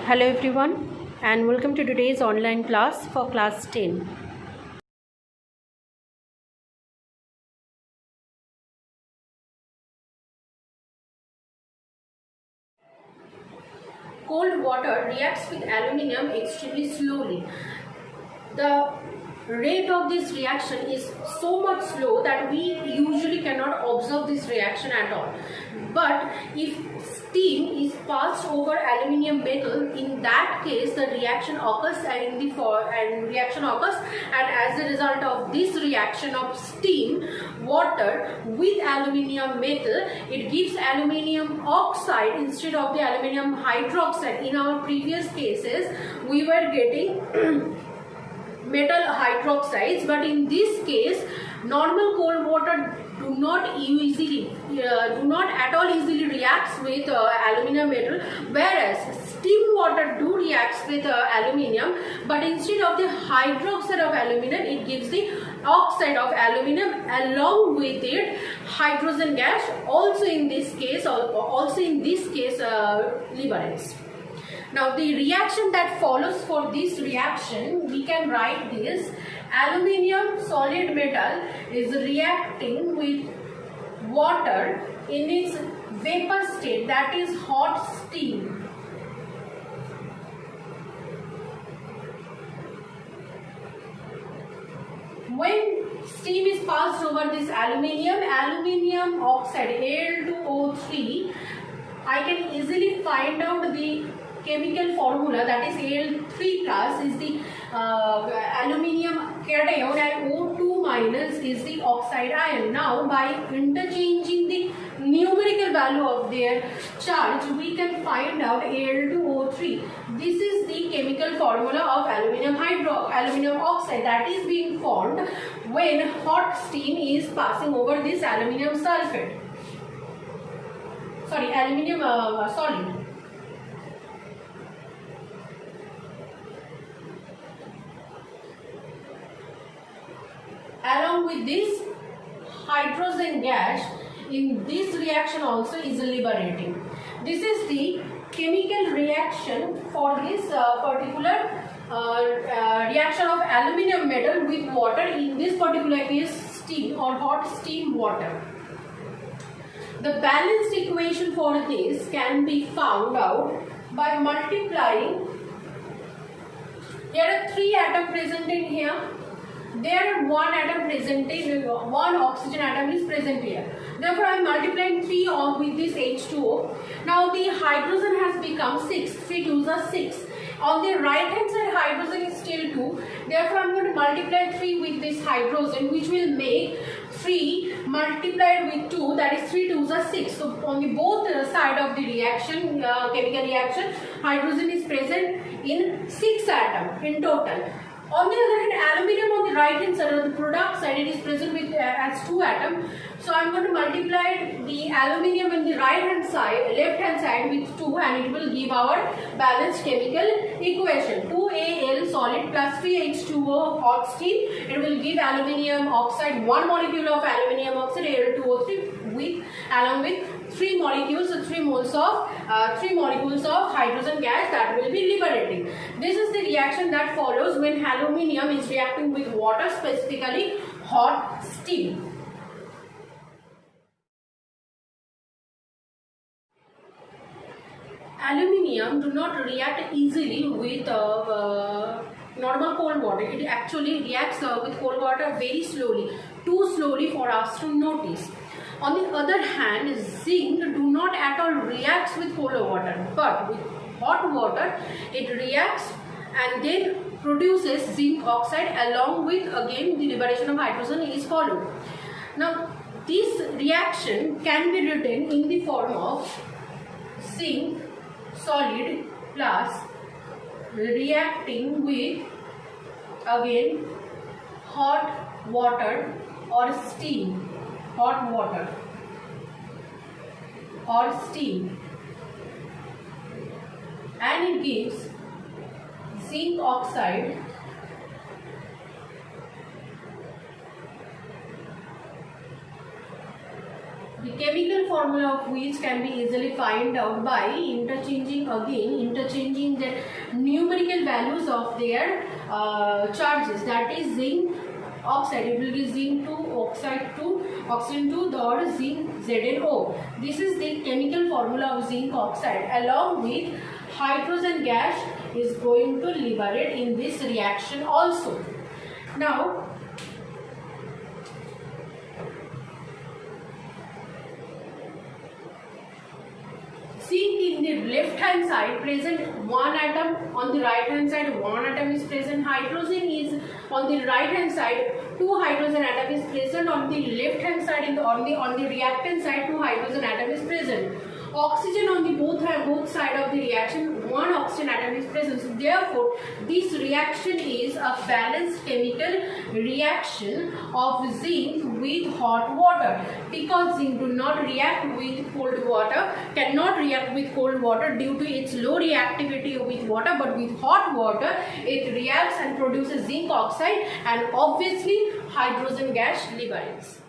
Hello everyone and welcome to today's online class for class 10. Cold water reacts with aluminium extremely slowly. The rate of this reaction is so much slow that we usually cannot observe this reaction at all. But if steam is passed over aluminium metal, in that case the reaction occurs and as a result of this reaction of steam water with aluminium metal, it gives aluminium oxide instead of the aluminium hydroxide. In our previous cases we were getting metal hydroxides, but in this case normal cold water do not at all easily reacts with aluminium metal, whereas steam water do reacts with aluminium, but instead of the hydroxide of aluminium it gives the oxide of aluminium along with it hydrogen gas. Also in this case liberates. Now the reaction that follows for this reaction, we can write this: aluminium solid metal is reacting with water in its vapor state, that is hot steam. When steam is passed over this aluminium oxide Al2O3, I can easily find out the chemical formula, that is Al3 plus is the aluminium cation and O2 minus is the oxide ion. Now by interchanging the numerical value of their charge, we can find out Al2O3. This is the chemical formula of aluminium oxide that is being formed when hot steam is passing over this aluminium solid. Along with this hydrogen gas in this reaction also is liberating. This is the chemical reaction for this particular reaction of aluminium metal with water, in this particular case steam or hot steam water. The balanced equation for this can be found out by multiplying. There are 3 atoms present in here. There are 1 atom present in, 1 oxygen atom is present here. Therefore, I am multiplying 3 with this H2O. Now the hydrogen has become 6. 3 2s are 6. On the right hand side hydrogen is still 2. Therefore, I am going to multiply 3 with this hydrogen, which will make 3 multiplied with 2, that is 3 2s are 6. So on the both side of the reaction, chemical reaction, hydrogen is present in 6 atoms in total. On the other hand, aluminium on the right hand side, or the product side, it is present with as 2 atoms. So I am going to multiply the aluminium in the left hand side with 2, and it will give our balanced chemical equation. 2Al solid plus 3H2O hot steam. It will give aluminium oxide, 1 molecule of aluminium oxide Al2O3 along with 3 molecules of hydrogen gas that will be liberating. This is the reaction that follows when aluminium is reacting with water, specifically hot steam. Aluminium do not react easily with normal cold water. It actually reacts with cold water very slowly, too slowly for us to notice. On the other hand, zinc do not at all reacts with cold water, but with hot water it reacts and then produces zinc oxide, along with again the liberation of hydrogen is followed. Now this reaction can be written in the form of zinc solid plus reacting with again hot water or steam, hot water or steam, and it gives zinc oxide the chemical formula of which can be easily find out by interchanging the numerical values of their charges. That is zinc oxide, it will be zinc 2 oxide 2 oxygen 2 or zinc ZnO. This is the chemical formula of zinc oxide. Along with hydrogen gas is going to liberate in this reaction also. Now zinc in the left hand side present one atom, on the right hand side one atom is present. Hydrogen is on the right hand side, two hydrogen atom is present. On the left hand side, on the reactant side, two hydrogen atom is present. Oxygen on the both side of the reaction, one oxygen atom is present. So therefore this reaction is a balanced chemical reaction of zinc with hot water, because zinc do not react with cold water, cannot react with cold water due to its low reactivity with water, but with hot water it reacts and produces zinc oxide, and obviously hydrogen gas liberates.